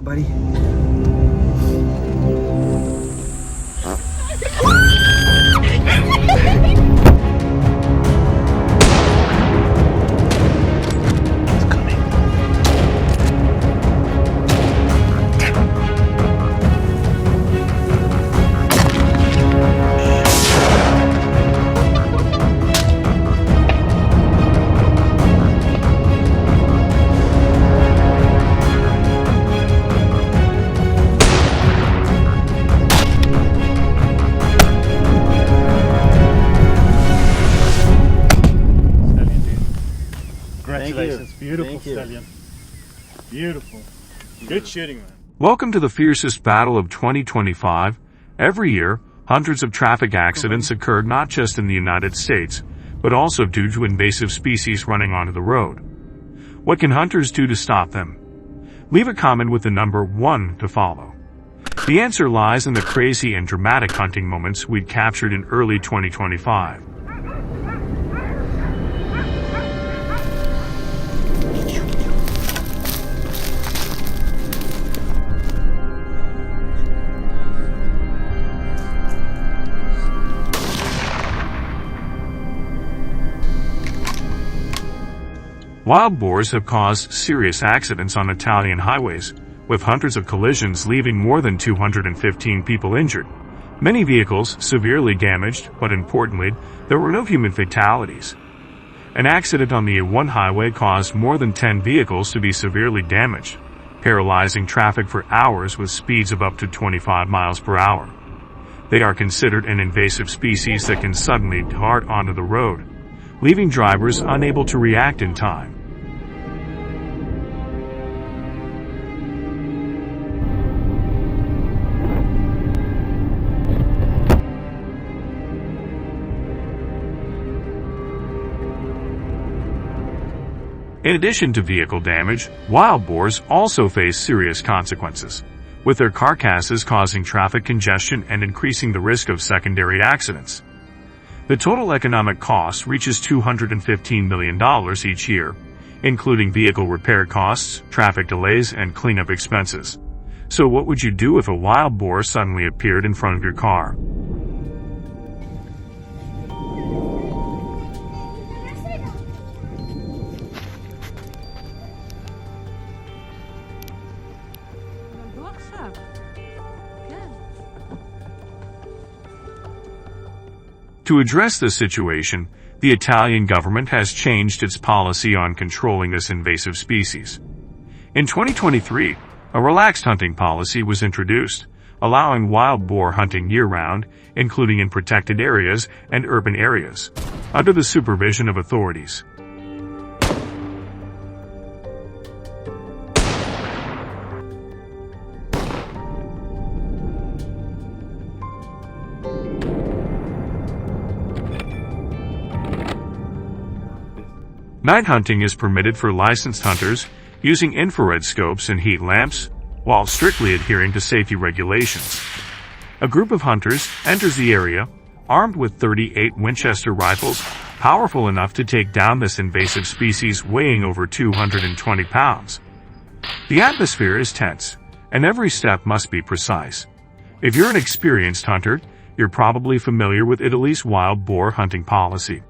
buddy. Congratulations, beautiful stallion. Beautiful. Good shooting, man. Welcome to the fiercest battle of 2025. Every year, hundreds of traffic accidents occur not just in the United States, but also due to invasive species running onto the road. What can hunters do to stop them? Leave a comment with the number 1 to follow. The answer lies in the crazy and dramatic hunting moments we'd captured in early 2025. Wild boars have caused serious accidents on Italian highways, with hundreds of collisions leaving more than 215 people injured. Many vehicles severely damaged, but importantly, there were no human fatalities. An accident on the A1 highway caused more than 10 vehicles to be severely damaged, paralyzing traffic for hours with speeds of up to 25 miles per hour. They are considered an invasive species that can suddenly dart onto the road, leaving drivers unable to react in time. In addition to vehicle damage, wild boars also face serious consequences, with their carcasses causing traffic congestion and increasing the risk of secondary accidents. The total economic cost reaches $215 million each year, including vehicle repair costs, traffic delays, and cleanup expenses. So what would you do if a wild boar suddenly appeared in front of your car? To address this situation, the Italian government has changed its policy on controlling this invasive species. In 2023, a relaxed hunting policy was introduced, allowing wild boar hunting year-round, including in protected areas and urban areas, under the supervision of authorities. Night hunting is permitted for licensed hunters using infrared scopes and heat lamps, while strictly adhering to safety regulations. A group of hunters enters the area, armed with 38 Winchester rifles, powerful enough to take down this invasive species weighing over 220 pounds. The atmosphere is tense, and every step must be precise. If you're an experienced hunter, you're probably familiar with Italy's wild boar hunting policy.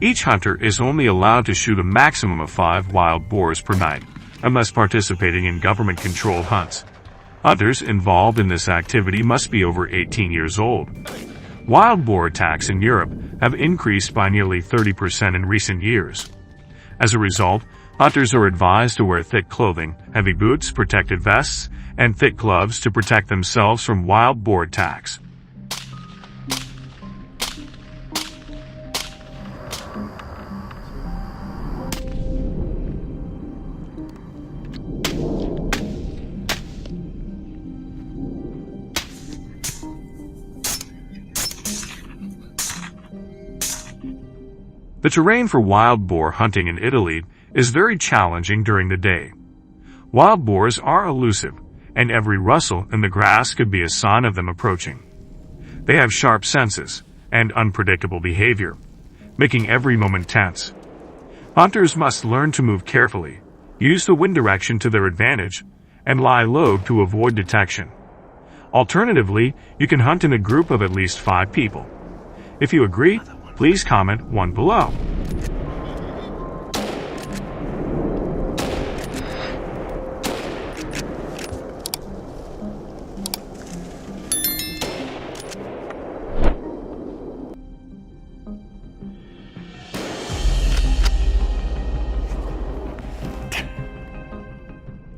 Each hunter is only allowed to shoot a maximum of 5 wild boars per night, unless participating in government-controlled hunts. Hunters involved in this activity must be over 18 years old. Wild boar attacks in Europe have increased by nearly 30% in recent years. As a result, hunters are advised to wear thick clothing, heavy boots, protective vests, and thick gloves to protect themselves from wild boar attacks. The terrain for wild boar hunting in Italy is very challenging during the day. Wild boars are elusive, and every rustle in the grass could be a sign of them approaching. They have sharp senses and unpredictable behavior, making every moment tense. Hunters must learn to move carefully, use the wind direction to their advantage, and lie low to avoid detection. Alternatively, you can hunt in a group of at least 5 people. If you agree, please comment 1 below.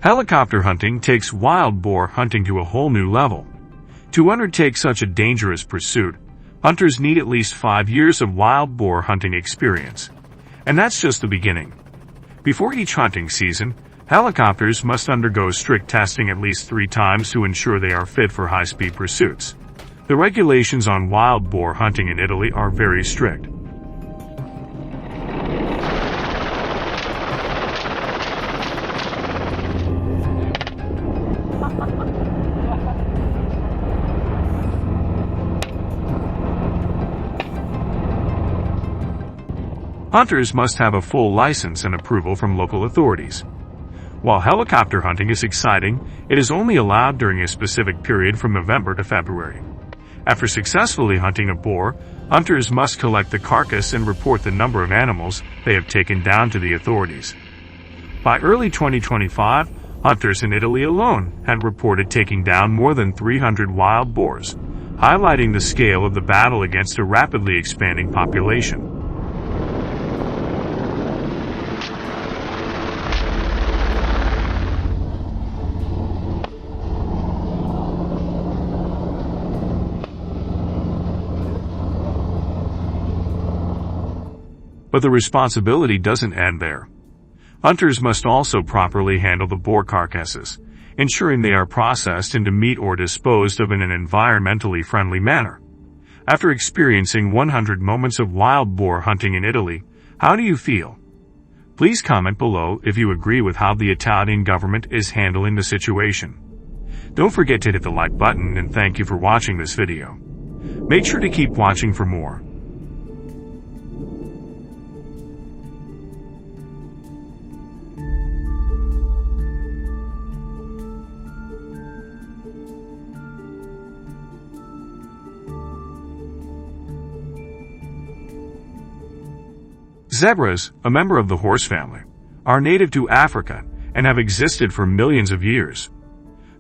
Helicopter hunting takes wild boar hunting to a whole new level. To undertake such a dangerous pursuit, hunters need at least 5 years of wild boar hunting experience. And that's just the beginning. Before each hunting season, helicopters must undergo strict testing at least 3 times to ensure they are fit for high-speed pursuits. The regulations on wild boar hunting in Italy are very strict. Hunters must have a full license and approval from local authorities. While helicopter hunting is exciting, it is only allowed during a specific period from November to February. After successfully hunting a boar, hunters must collect the carcass and report the number of animals they have taken down to the authorities. By early 2025, hunters in Italy alone had reported taking down more than 300 wild boars, highlighting the scale of the battle against a rapidly expanding population. But the responsibility doesn't end there. Hunters must also properly handle the boar carcasses, ensuring they are processed into meat or disposed of in an environmentally friendly manner. After experiencing 100 moments of wild boar hunting in Italy, how do you feel? Please comment below if you agree with how the Italian government is handling the situation. Don't forget to hit the like button, and thank you for watching this video. Make sure to keep watching for more. Zebras, a member of the horse family, are native to Africa and have existed for millions of years.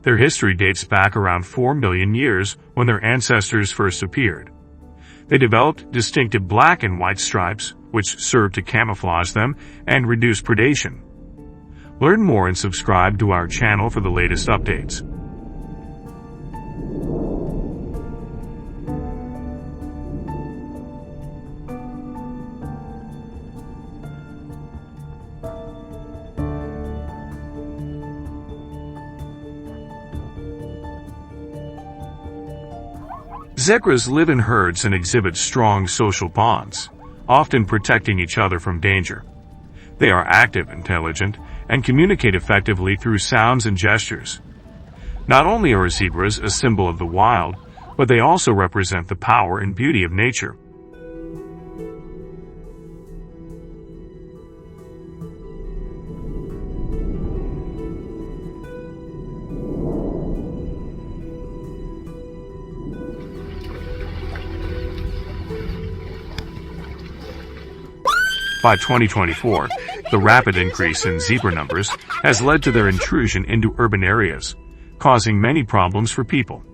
Their history dates back around 4 million years when their ancestors first appeared. They developed distinctive black and white stripes, which serve to camouflage them and reduce predation. Learn more and subscribe to our channel for the latest updates. Zebras live in herds and exhibit strong social bonds, often protecting each other from danger. They are active, intelligent, and communicate effectively through sounds and gestures. Not only are zebras a symbol of the wild, but they also represent the power and beauty of nature. By 2024, the rapid increase in zebra numbers has led to their intrusion into urban areas, causing many problems for people.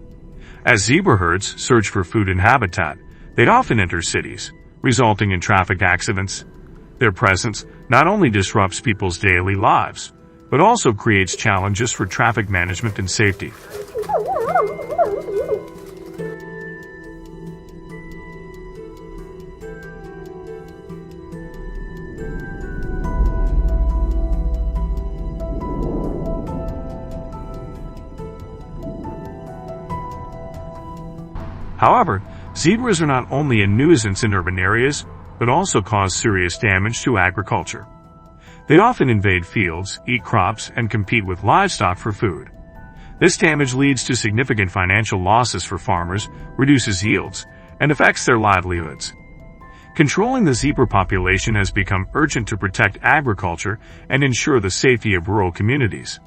As zebra herds search for food and habitat, they often enter cities, resulting in traffic accidents. Their presence not only disrupts people's daily lives, but also creates challenges for traffic management and safety. However, zebras are not only a nuisance in urban areas, but also cause serious damage to agriculture. They often invade fields, eat crops, and compete with livestock for food. This damage leads to significant financial losses for farmers, reduces yields, and affects their livelihoods. Controlling the zebra population has become urgent to protect agriculture and ensure the safety of rural communities.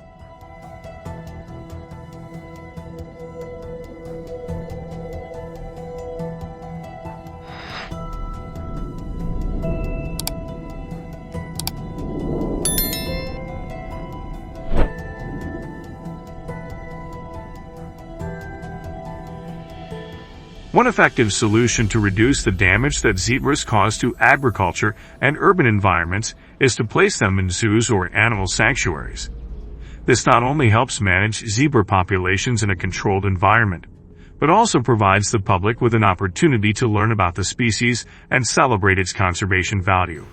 One effective solution to reduce the damage that zebras cause to agriculture and urban environments is to place them in zoos or animal sanctuaries. This not only helps manage zebra populations in a controlled environment, but also provides the public with an opportunity to learn about the species and celebrate its conservation value.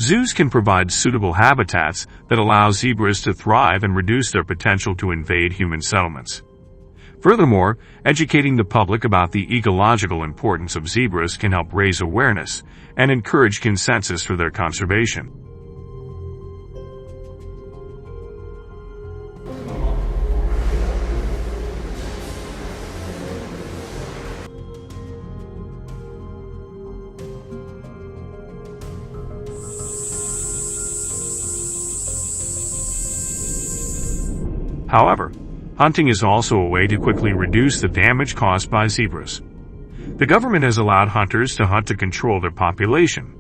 Zoos can provide suitable habitats that allow zebras to thrive and reduce their potential to invade human settlements. Furthermore, educating the public about the ecological importance of zebras can help raise awareness and encourage consensus for their conservation. However, hunting is also a way to quickly reduce the damage caused by zebras. The government has allowed hunters to hunt to control their population.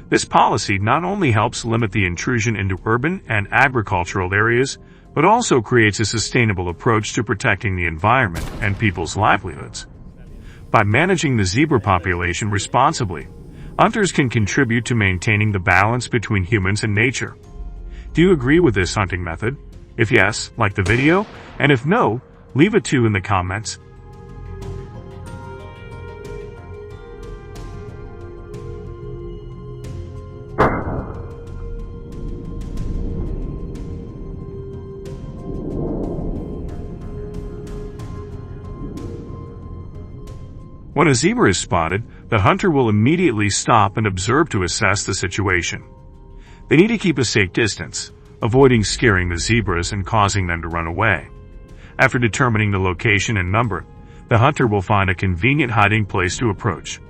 This policy not only helps limit the intrusion into urban and agricultural areas, but also creates a sustainable approach to protecting the environment and people's livelihoods. By managing the zebra population responsibly, hunters can contribute to maintaining the balance between humans and nature. Do you agree with this hunting method? If yes, like the video, and if no, leave a 2 in the comments. When a zebra is spotted, the hunter will immediately stop and observe to assess the situation. They need to keep a safe distance, avoiding scaring the zebras and causing them to run away. After determining the location and number, the hunter will find a convenient hiding place to approach.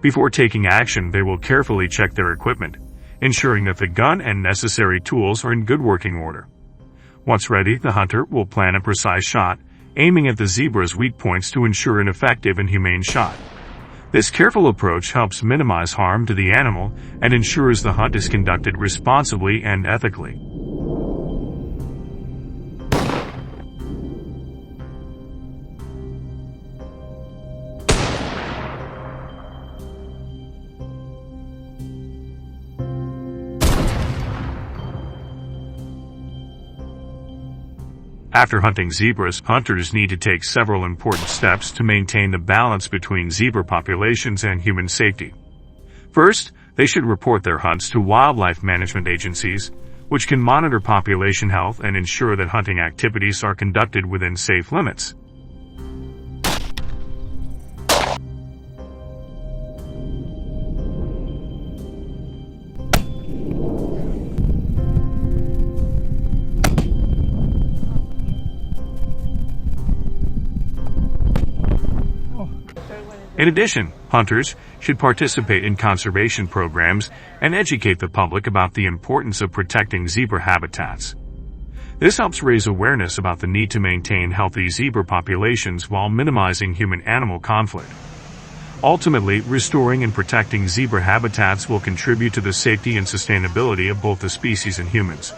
Before taking action, they will carefully check their equipment, ensuring that the gun and necessary tools are in good working order. Once ready, the hunter will plan a precise shot, aiming at the zebra's weak points to ensure an effective and humane shot. This careful approach helps minimize harm to the animal and ensures the hunt is conducted responsibly and ethically. After hunting zebras, hunters need to take several important steps to maintain the balance between zebra populations and human safety. First, they should report their hunts to wildlife management agencies, which can monitor population health and ensure that hunting activities are conducted within safe limits. In addition, hunters should participate in conservation programs and educate the public about the importance of protecting zebra habitats. This helps raise awareness about the need to maintain healthy zebra populations while minimizing human-animal conflict. Ultimately, restoring and protecting zebra habitats will contribute to the safety and sustainability of both the species and humans.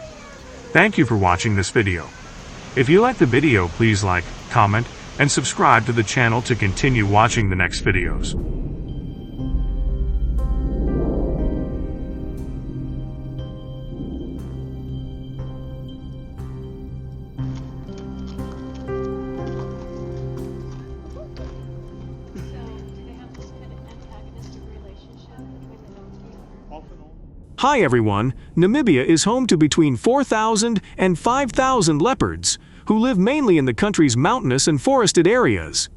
Thank you for watching this video. If you liked the video, please like, comment, and subscribe to the channel to continue watching the next videos. So do they have this kind of antagonistic Hi everyone, Namibia is home to between 4,000 and 5,000 leopards, who live mainly in the country's mountainous and forested areas.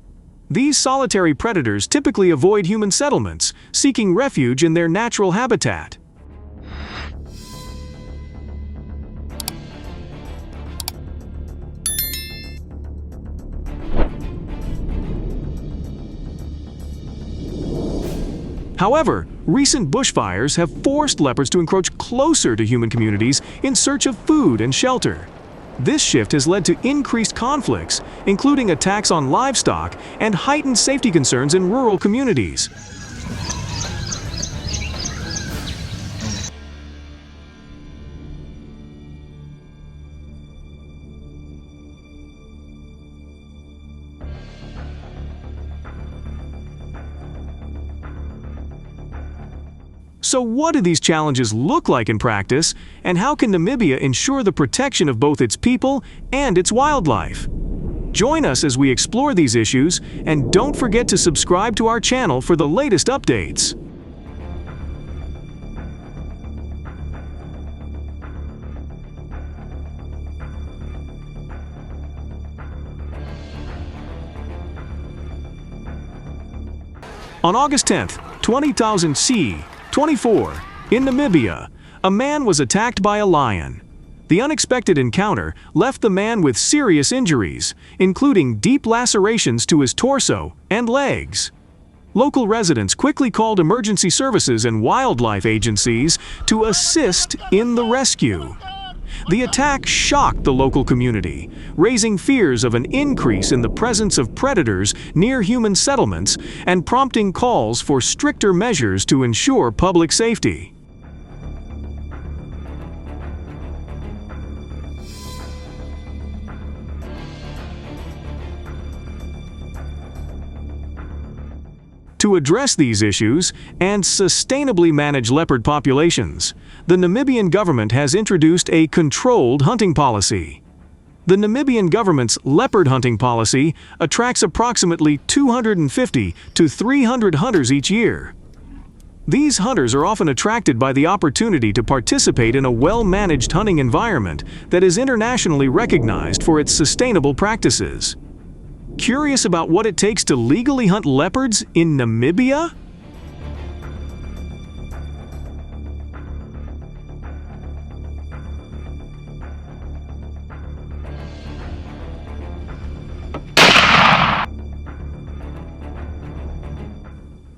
These solitary predators typically avoid human settlements, seeking refuge in their natural habitat. However, recent bushfires have forced leopards to encroach closer to human communities in search of food and shelter. This shift has led to increased conflicts, including attacks on livestock and heightened safety concerns in rural communities. So what do these challenges look like in practice, and how can Namibia ensure the protection of both its people and its wildlife? Join us as we explore these issues, and don't forget to subscribe to our channel for the latest updates. On August 10th, 2024, in Namibia, a man was attacked by a lion. The unexpected encounter left the man with serious injuries, including deep lacerations to his torso and legs. Local residents quickly called emergency services and wildlife agencies to assist in the rescue. The attack shocked the local community, raising fears of an increase in the presence of predators near human settlements and prompting calls for stricter measures to ensure public safety. To address these issues and sustainably manage leopard populations, the Namibian government has introduced a controlled hunting policy. The Namibian government's leopard hunting policy attracts approximately 250 to 300 hunters each year. These hunters are often attracted by the opportunity to participate in a well-managed hunting environment that is internationally recognized for its sustainable practices. Curious about what it takes to legally hunt leopards in Namibia?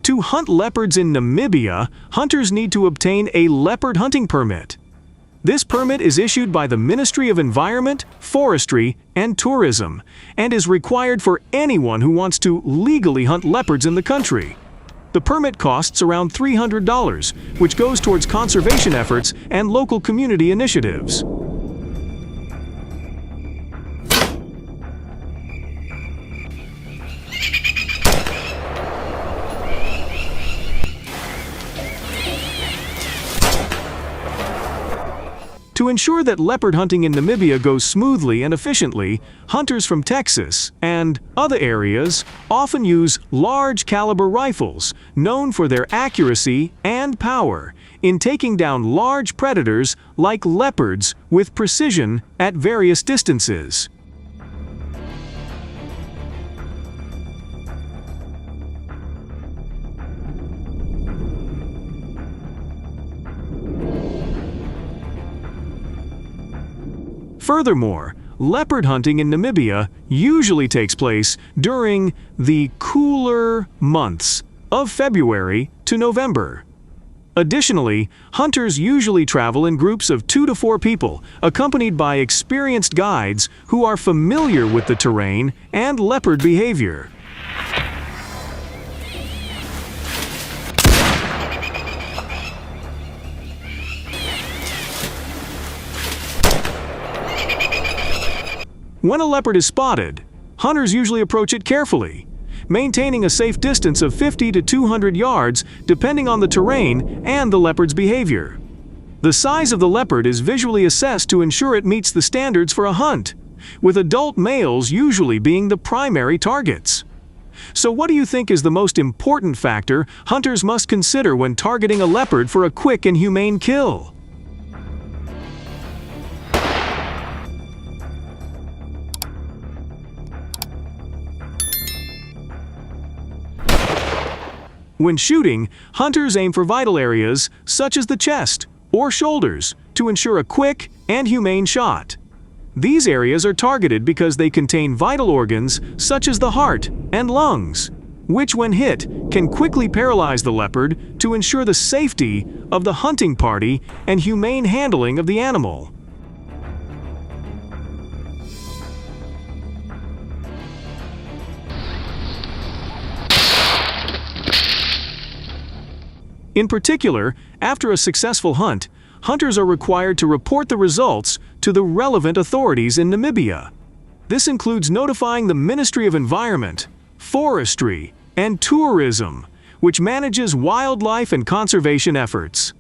To hunt leopards in Namibia, hunters need to obtain a leopard hunting permit. This permit is issued by the Ministry of Environment, Forestry, and Tourism, and is required for anyone who wants to legally hunt leopards in the country. The permit costs around $300, which goes towards conservation efforts and local community initiatives. To ensure that leopard hunting in Namibia goes smoothly and efficiently, hunters from Texas and other areas often use large caliber rifles, known for their accuracy and power in taking down large predators like leopards with precision at various distances. Furthermore, leopard hunting in Namibia usually takes place during the cooler months of February to November. Additionally, hunters usually travel in groups of 2 to 4 people, accompanied by experienced guides who are familiar with the terrain and leopard behavior. When a leopard is spotted, hunters usually approach it carefully, maintaining a safe distance of 50 to 200 yards depending on the terrain and the leopard's behavior. The size of the leopard is visually assessed to ensure it meets the standards for a hunt, with adult males usually being the primary targets. So what do you think is the most important factor hunters must consider when targeting a leopard for a quick and humane kill? When shooting, hunters aim for vital areas such as the chest or shoulders to ensure a quick and humane shot. These areas are targeted because they contain vital organs such as the heart and lungs, which when hit can quickly paralyze the leopard to ensure the safety of the hunting party and humane handling of the animal. In particular, after a successful hunt, hunters are required to report the results to the relevant authorities in Namibia. This includes notifying the Ministry of Environment, Forestry, and Tourism, which manages wildlife and conservation efforts.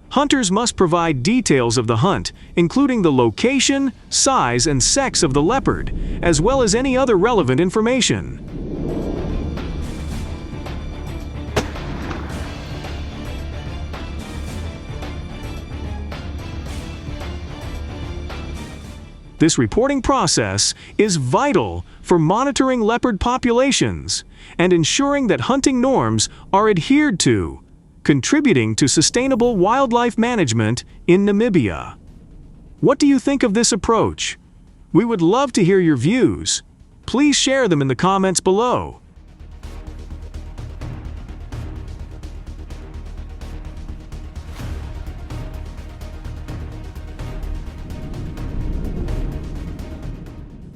Hunters must provide details of the hunt, including the location, size, and sex of the leopard, as well as any other relevant information. This reporting process is vital for monitoring leopard populations and ensuring that hunting norms are adhered to, contributing to sustainable wildlife management in Namibia. What do you think of this approach? We would love to hear your views. Please share them in the comments below.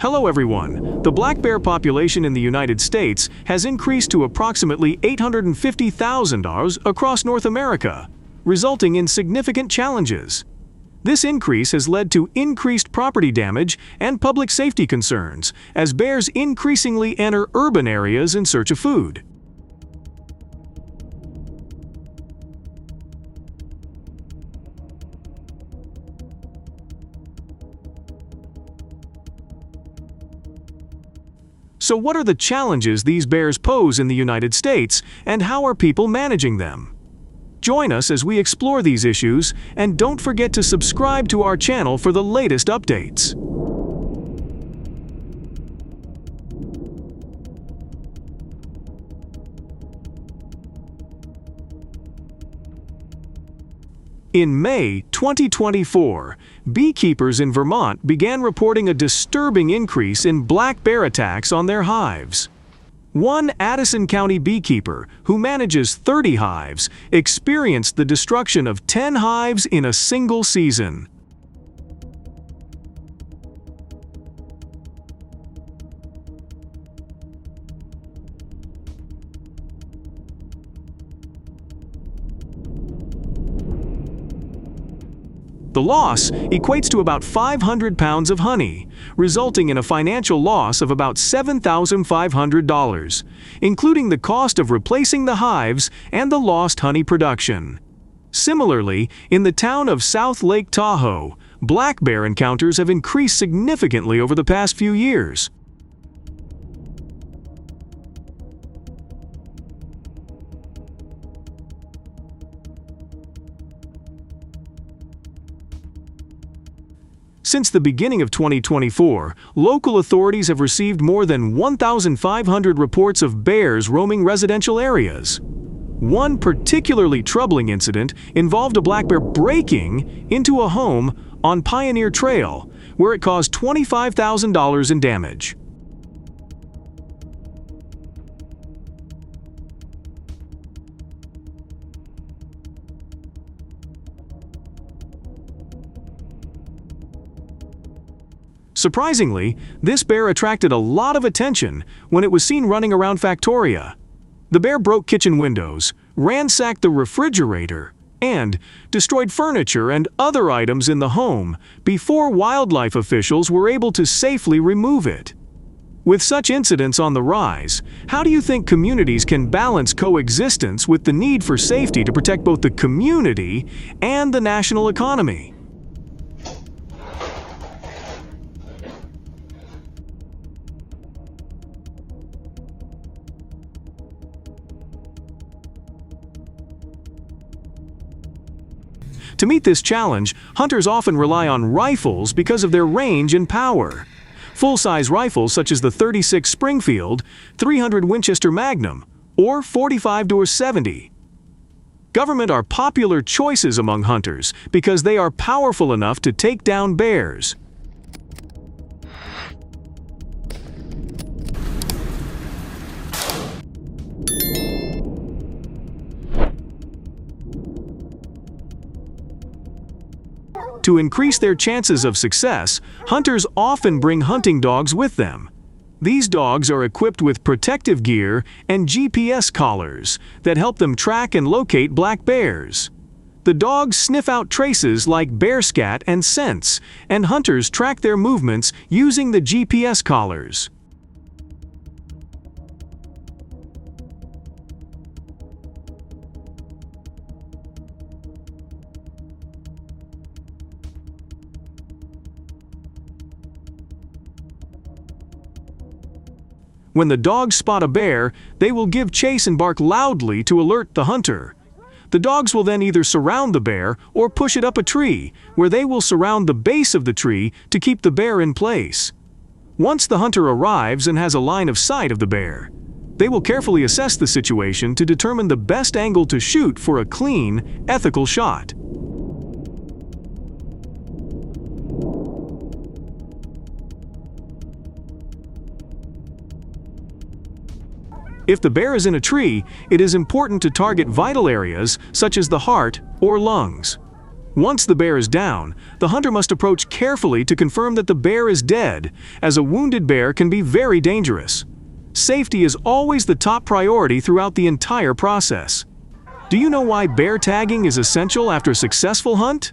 Hello everyone. The black bear population in the United States has increased to approximately 850,000 across North America, resulting in significant challenges. This increase has led to increased property damage and public safety concerns as bears increasingly enter urban areas in search of food. So what are the challenges these bears pose in the United States, and how are people managing them? Join us as we explore these issues, and don't forget to subscribe to our channel for the latest updates. In May 2024, beekeepers in Vermont began reporting a disturbing increase in black bear attacks on their hives. One Addison County beekeeper, who manages 30 hives, experienced the destruction of 10 hives in a single season. The loss equates to about 500 pounds of honey, resulting in a financial loss of about $7,500, including the cost of replacing the hives and the lost honey production. Similarly, in the town of South Lake Tahoe, black bear encounters have increased significantly over the past few years. Since the beginning of 2024, local authorities have received more than 1,500 reports of bears roaming residential areas. One particularly troubling incident involved a black bear breaking into a home on Pioneer Trail, where it caused $25,000 in damage. Surprisingly, this bear attracted a lot of attention when it was seen running around Factoria. The bear broke kitchen windows, ransacked the refrigerator, and destroyed furniture and other items in the home before wildlife officials were able to safely remove it. With such incidents on the rise, how do you think communities can balance coexistence with the need for safety to protect both the community and the national economy? meet this challenge, hunters often rely on rifles because of their range and power. Full-size rifles such as the .36 Springfield, .300 Winchester Magnum, or .45-70. Government are popular choices among hunters because they are powerful enough to take down bears. To increase their chances of success, hunters often bring hunting dogs with them. These dogs are equipped with protective gear and GPS collars that help them track and locate black bears. The dogs sniff out traces like bear scat and scents, and hunters track their movements using the GPS collars. When the dogs spot a bear, they will give chase and bark loudly to alert the hunter. The dogs will then either surround the bear or push it up a tree, where they will surround the base of the tree to keep the bear in place. Once the hunter arrives and has a line of sight of the bear, they will carefully assess the situation to determine the best angle to shoot for a clean, ethical shot. If the bear is in a tree, it is important to target vital areas such as the heart or lungs. Once the bear is down, the hunter must approach carefully to confirm that the bear is dead, as a wounded bear can be very dangerous. Safety is always the top priority throughout the entire process. Do you know why bear tagging is essential after a successful hunt?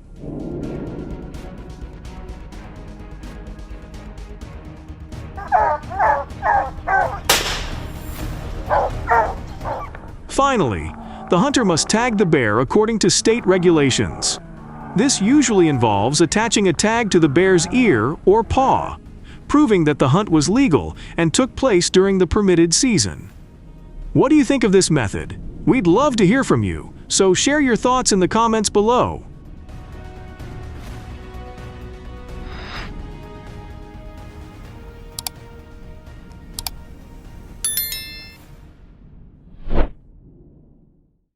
Finally, the hunter must tag the bear according to state regulations. This usually involves attaching a tag to the bear's ear or paw, proving that the hunt was legal and took place during the permitted season. What do you think of this method? We'd love to hear from you, so share your thoughts in the comments below.